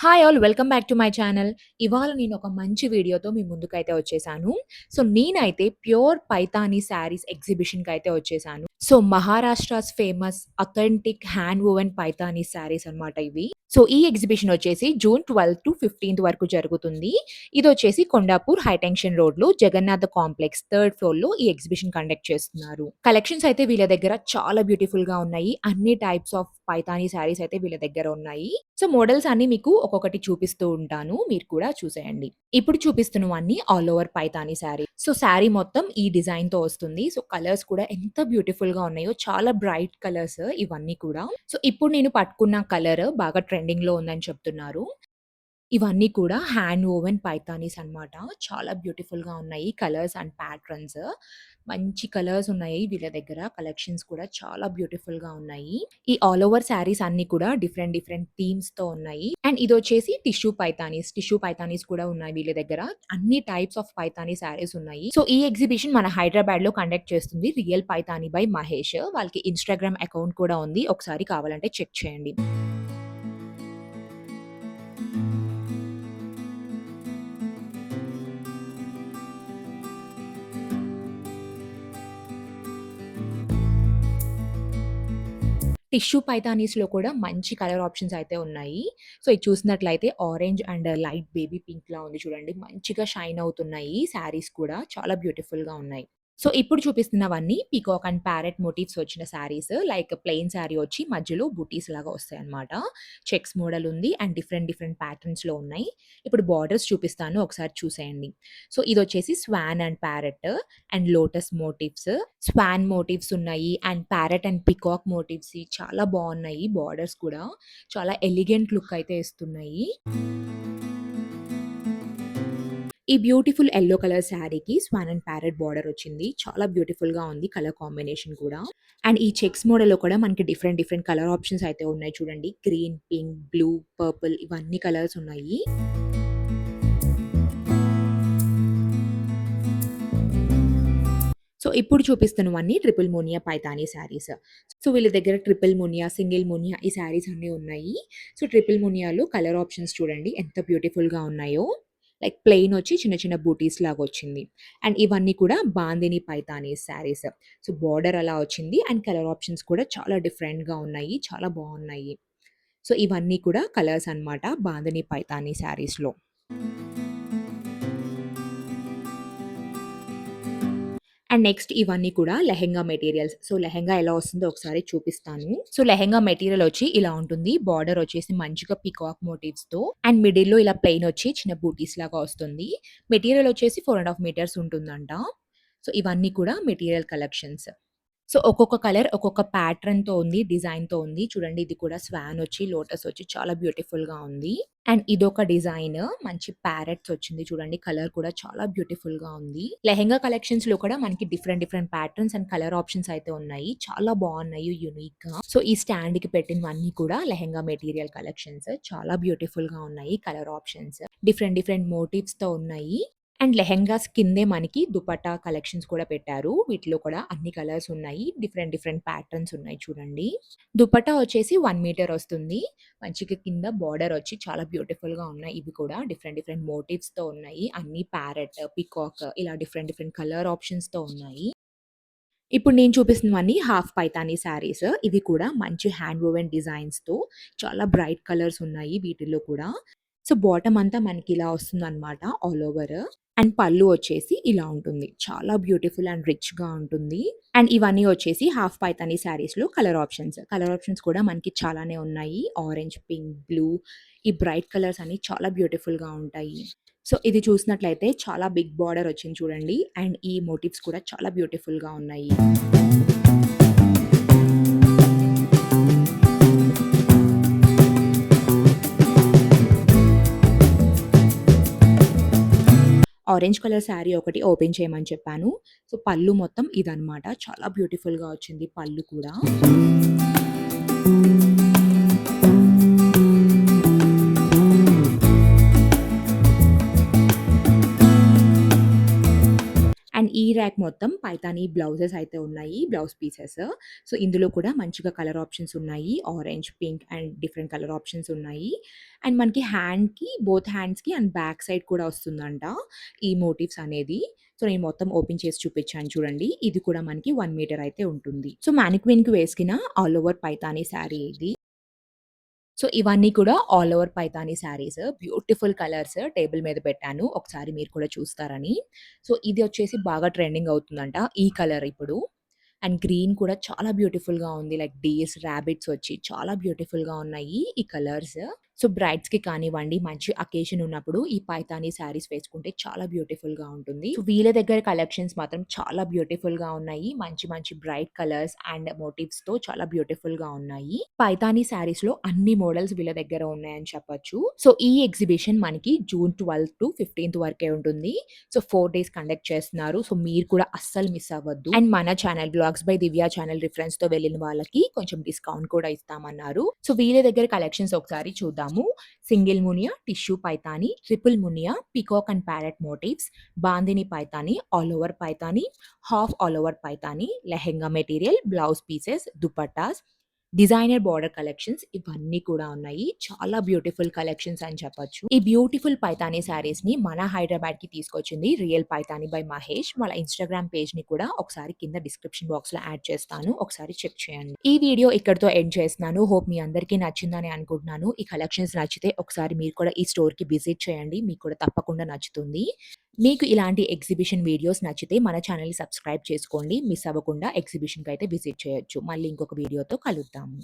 Hi all welcome back to my channel. ఇవాళ నేను ఒక మంచి వీడియోతో మీ ముందుకైతే వచ్చేసాను. సో, నేనైతే ప్యూర్ పైతానీ శారీస్ ఎగ్జిబిషన్‌కైతే వచ్చేసాను. సో, మహారాష్ట్రస్ famous authentic hand woven Paithani saris అన్నమాట ఇవి. సో, ఈ ఎగ్జిబిషన్ వచ్చేసి జూన్ 12-15 వరకు జరుగుతుంది. ఇదొచ్చేసి కొండాపూర్ హై టెన్షన్ రోడ్‌లో జగన్నాథ కాంప్లెక్స్ థర్డ్ ఫ్లోర్‌లో ఈ ఎగ్జిబిషన్ కండక్ట్ చేస్తున్నారు. కలెక్షన్స్ అయితే వీళ్ళ దగ్గర చాలా బ్యూటిఫుల్‌గా ఉన్నాయి. అన్ని టైప్స్ ఆఫ్ పైతానీ శారీస్ అయితే వీళ్ళ దగ్గర ఉన్నాయి. సో, మోడల్స్ అన్నీ మీకు ఒక్కొక్కటి చూపిస్తూ ఉంటాను. మీరు కూడా చూసేయండి. ఇప్పుడు చూపిస్తున్నవన్నీ all over Paithani sari. So, sari మొత్తం ఈ డిజైన్‌తో వస్తుంది. సో, కలర్స్ కూడా ఎంత బ్యూటిఫుల్‌గా ఉన్నాయో చాలా బ్రైట్ కలర్స్ ఇవన్నీ కూడా. సో, ఇప్పుడు నేను పట్టుకున్న కలర్ బాగా ట్రెండింగ్‌లో ఉందని చెప్తున్నారు. ఇవన్నీ కూడా హ్యాండ్ వోవెన్ పైథానీస్ అన్నమాట. చాలా బ్యూటిఫుల్‌గా ఉన్నాయి. Colours and patterns. మంచి కలర్స్ ఉన్నాయి వీళ్ళ దగ్గర. కలెక్షన్స్ కూడా చాలా బ్యూటిఫుల్‌గా ఉన్నాయి. ఈ ఆల్ ఓవర్ శారీస్ అన్నీ కూడా డిఫరెంట్ డిఫరెంట్ థీమ్స్‌తో ఉన్నాయి. అండ్ ఇదొచ్చేసి టిష్యూ పైథానీస్. టిష్యూ పైథానీస్ కూడా ఉన్నాయి వీళ్ళ దగ్గర. అన్ని టైప్స్ ఆఫ్ పైథానీ శారీస్ ఉన్నాయి. సో, ఈ ఎగ్జిబిషన్ మన హైదరాబాద్‌లో కండక్ట్ చేస్తుంది రియల్ పైథానీ బై మహేష్. వాళ్ళకి ఇన్‌స్టాగ్రామ్ అకౌంట్ కూడా ఉంది. ఒకసారి కావాలంటే చెక్ చేయండి. టిష్యూ పైథానీస్‌లో కూడా మంచి కలర్ ఆప్షన్స్ అయితే ఉన్నాయి. సో, ఇది చూసినట్లయితే ఆరెంజ్ అండ్ లైట్ బేబీ పింక్‌లా ఉంది చూడండి. మంచిగా షైన్ అవుతున్నాయి శారీస్ కూడా. చాలా బ్యూటిఫుల్‌గా ఉన్నాయి. సో, ఇప్పుడు చూపిస్తున్నవన్నీ పీకాక్ అండ్ ప్యారెట్ మోటివ్స్ వచ్చిన శారీస్. లైక్ ప్లెయిన్ శారీ వచ్చి మధ్యలో బుటీస్ లాగా వస్తాయన్నమాట. చెక్స్ మోడల్ ఉంది అండ్ డిఫరెంట్ డిఫరెంట్ ప్యాటర్న్స్‌లో ఉన్నాయి. ఇప్పుడు బార్డర్స్ చూపిస్తాను ఒకసారి చూసేయండి. సో, ఇదొచ్చేసి swan and parrot and lotus motifs. Swan motifs ఉన్నాయి and parrot and peacock motifs చాలా బావున్నాయి. బార్డర్స్ కూడా చాలా ఎలిగెంట్ లుక్ అయితే ఇస్తున్నాయి. ఈ బ్యూటిఫుల్ యెల్లో కలర్ శారీకి స్వాన్ అండ్ ప్యారెట్ బార్డర్ వచ్చింది. చాలా బ్యూటిఫుల్‌గా ఉంది కలర్ కాంబినేషన్ కూడా. అండ్ ఈ చెక్స్ మోడల్‌లో కూడా మనకి డిఫరెంట్ డిఫరెంట్ కలర్ ఆప్షన్స్ అయితే ఉన్నాయి చూడండి. గ్రీన్, పింక్, బ్లూ, పర్పుల్ ఇవన్నీ కలర్స్ ఉన్నాయి. సో, ఇప్పుడు చూపిస్తున్నవన్నీ ట్రిపుల్ మోనియా పైతానీ శారీస్. సో, వీళ్ళ దగ్గర ట్రిపుల్ మోనియా, సింగిల్ మోనియా ఈ శారీస్ అన్నీ ఉన్నాయి. సో, ట్రిపుల్ మోనియాలో కలర్ ఆప్షన్స్ చూడండి ఎంత బ్యూటిఫుల్‌గా ఉన్నాయో. లైక్ ప్లెయిన్ వచ్చి చిన్న చిన్న బూటీస్ లాగా వచ్చింది. అండ్ ఇవన్నీ కూడా బాందిని పైతానీస్ శారీస్. సో, బార్డర్ అలా వచ్చింది అండ్ కలర్ ఆప్షన్స్ కూడా చాలా డిఫరెంట్‌గా ఉన్నాయి. చాలా బావున్నాయి. సో, ఇవన్నీ కూడా కలర్స్ అన్నమాట బాందిని పైతానీ శారీస్‌లో. అండ్ నెక్స్ట్ ఇవన్నీ కూడా లెహెంగా మెటీరియల్స్. సో, లెహెంగా ఎలా వస్తుందో ఒకసారి చూపిస్తాను. సో, లెహెంగా మెటీరియల్ వచ్చి ఇలా ఉంటుంది. బార్డర్ వచ్చేసి మంచిగా పీకాక్ మోటివ్స్‌తో అండ్ మిడిల్‌లో ఇలా ప్లెయిన్ వచ్చి చిన్న బూటీస్ లాగా వస్తుంది. మెటీరియల్ వచ్చేసి 4½ మీటర్స్ ఉంటుందంట. సో, ఇవన్నీ కూడా మెటీరియల్ కలెక్షన్స్. సో, ఒక్కొక్క కలర్ ఒక్కొక్క ప్యాటర్న్‌తో ఉంది. డిజైన్‌తో ఉంది. చూడండి ఇది కూడా స్వాన్ వచ్చి, లోటస్ వచ్చి చాలా బ్యూటిఫుల్‌గా ఉంది. అండ్ ఇదొక డిజైన్ మంచి ప్యారెట్స్ వచ్చింది చూడండి. కలర్ కూడా చాలా బ్యూటిఫుల్‌గా ఉంది. లెహెంగా కలెక్షన్స్‌లో కూడా మనకి different different patterns and colour options అయితే ఉన్నాయి. చాలా బావున్నాయి యూనిక్‌గా. సో, ఈ స్టాండ్‌కి పెట్టినవన్నీ కూడా లెహెంగా మెటీరియల్ కలెక్షన్స్. చాలా బ్యూటిఫుల్‌గా ఉన్నాయి కలర్ ఆప్షన్స్. డిఫరెంట్ డిఫరెంట్ మోటివ్స్‌తో ఉన్నాయి. అండ్ లెహెంగాస్ కిందే మనకి దుపట్టా కలెక్షన్స్ కూడా పెట్టారు. వీటిలో కూడా అన్ని కలర్స్ ఉన్నాయి. డిఫరెంట్ డిఫరెంట్ ప్యాటర్న్స్ ఉన్నాయి చూడండి. దుపట్టా వచ్చేసి 1 మీటర్ వస్తుంది. మంచిగా కింద బార్డర్ వచ్చి చాలా బ్యూటిఫుల్‌గా ఉన్నాయి. ఇవి కూడా డిఫరెంట్ డిఫరెంట్ మోటివ్స్‌తో ఉన్నాయి. అన్ని ప్యారెట్, పీకాక్ ఇలా డిఫరెంట్ డిఫరెంట్ కలర్ ఆప్షన్స్‌తో ఉన్నాయి. ఇప్పుడు నేను చూపిస్తున్నవన్నీ హాఫ్ పైతానీ శారీస్. ఇవి కూడా మంచి హ్యాండ్ వోవెన్ డిజైన్స్‌తో చాలా బ్రైట్ కలర్స్ ఉన్నాయి వీటిల్లో కూడా. సో, బాటమ్ అంతా మనకి ఇలా వస్తుందన్నమాట ఆల్ ఓవర్. అండ్ పళ్ళు వచ్చేసి ఇలా ఉంటుంది. చాలా బ్యూటిఫుల్ అండ్ రిచ్‌గా ఉంటుంది. అండ్ ఇవన్నీ వచ్చేసి హాఫ్ పైతానీ శారీస్‌లో కలర్ ఆప్షన్స్. కలర్ ఆప్షన్స్ కూడా మనకి చాలానే ఉన్నాయి. ఆరెంజ్, పింక్, బ్లూ ఈ బ్రైట్ కలర్స్ అన్ని చాలా బ్యూటిఫుల్‌గా ఉంటాయి. సో, ఇది చూసినట్లయితే చాలా బిగ్ బార్డర్ వచ్చింది చూడండి. అండ్ ఈ మోటివ్స్ కూడా చాలా బ్యూటిఫుల్‌గా ఉన్నాయి. ఆరెంజ్ కలర్ శారీ ఒకటి ఓపెన్ చేయమని చెప్పాను. సో, పళ్ళు మొత్తం ఇదనమాట. చాలా బ్యూటిఫుల్‌గా వచ్చింది పళ్ళు కూడా. అండ్ ఈ ర్యాక్ మొత్తం పైతాని బ్లౌజెస్ అయితే ఉన్నాయి. Blouse pieces. సో, ఇందులో కూడా మంచిగా కలర్ ఆప్షన్స్ ఉన్నాయి. Orange, pink and different colour options ఉన్నాయి. అండ్ మనకి బోత్ హ్యాండ్స్‌కి అండ్ బ్యాక్ సైడ్ కూడా వస్తుందంట ఈ మోటివ్స్ అనేది. సో, నేను మొత్తం ఓపెన్ చేసి చూపించాను చూడండి. ఇది కూడా మనకి 1 మీటర్ అయితే ఉంటుంది. సో, మ్యానిక్విన్‌కి వేసుకున్న ఆల్ ఓవర్ పైతాని శారీ ఇది. సో, ఇవన్నీ కూడా all over Paithani saris. Beautiful colours table మీద పెట్టాను. ఒకసారి మీరు కూడా చూస్తారని. సో, ఇది వచ్చేసి బాగా ట్రెండింగ్ అవుతుందంట. ఈ కలర్ ఇప్పుడు. అండ్ గ్రీన్ కూడా చాలా బ్యూటిఫుల్‌గా ఉంది. లైక్ డీర్స్, రాబిట్స్ వచ్చి చాలా బ్యూటిఫుల్‌గా ఉన్నాయి ఈ కలర్స్. సో, బ్రైడ్స్‌కి కానివ్వండి, మంచి అకేషన్ ఉన్నప్పుడు ఈ పైతాని శారీస్ వేసుకుంటే చాలా బ్యూటిఫుల్‌గా ఉంటుంది. సో, వీళ్ళ దగ్గర కలెక్షన్స్ మాత్రం చాలా బ్యూటిఫుల్‌గా ఉన్నాయి. మంచి మంచి బ్రైట్ కలర్స్ అండ్ మోటివ్స్‌తో చాలా బ్యూటిఫుల్‌గా ఉన్నాయి. పైతాని శారీస్‌లో అన్ని మోడల్స్ వీళ్ళ దగ్గర ఉన్నాయని చెప్పొచ్చు. సో, ఈ ఎగ్జిబిషన్ మనకి జూన్ 12 టు 15 వరకే ఉంటుంది. సో, 4 డేస్ కండక్ట్ చేస్తున్నారు. సో, మీరు కూడా అస్సలు మిస్ అవ్వద్దు. అండ్ మన channel vlogs by Divya channel రిఫరెన్స్‌తో వెళ్ళిన వాళ్ళకి కొంచెం డిస్కౌంట్ కూడా ఇస్తామన్నారు. సో, వీళ్ళ దగ్గర కలెక్షన్స్ ఒకసారి చూద్దాము. Single Muniya, tissue Paithani, triple Muniya, peacock and parrot motives, Bandhani Paithani, all over Paithani, half all over Paithani, lehenga material, blouse pieces, dupattas, designer border collections ఇవన్నీ కూడా ఉన్నాయి. చాలా బ్యూటిఫుల్ కలెక్షన్స్ అని చెప్పొచ్చు. ఈ బ్యూటిఫుల్ పైతాని శారీస్‌ని మన హైదరాబాద్‌కి తీసుకొచ్చింది రియల్ పైతాని బై మహేష్. వాళ్ళ ఇన్‌స్టాగ్రామ్ పేజ్‌ని కూడా ఒకసారి కింద డిస్క్రిప్షన్ బాక్స్‌లో యాడ్ చేస్తాను. ఒకసారి చెక్ చేయండి. ఈ వీడియో ఇక్కడితో ఎండ్ చేస్తున్నాను. హోప్ మీ అందరికీ నచ్చిందని అనుకుంటున్నాను. ఈ కలెక్షన్స్ నచ్చితే ఒకసారి మీరు కూడా ఈ స్టోర్‌కి విజిట్ చేయండి. మీకు కూడా తప్పకుండా నచ్చుతుంది. మీకు ఇలాంటి ఎగ్జిబిషన్ వీడియోస్ నచ్చితే మన ఛానెల్‌ని సబ్స్క్రైబ్ చేసుకోండి. మిస్ అవ్వకుండా ఎగ్జిబిషన్‌కైతే విజిట్ చేయొచ్చు. మళ్ళీ ఇంకొక వీడియోతో కలుద్దాము.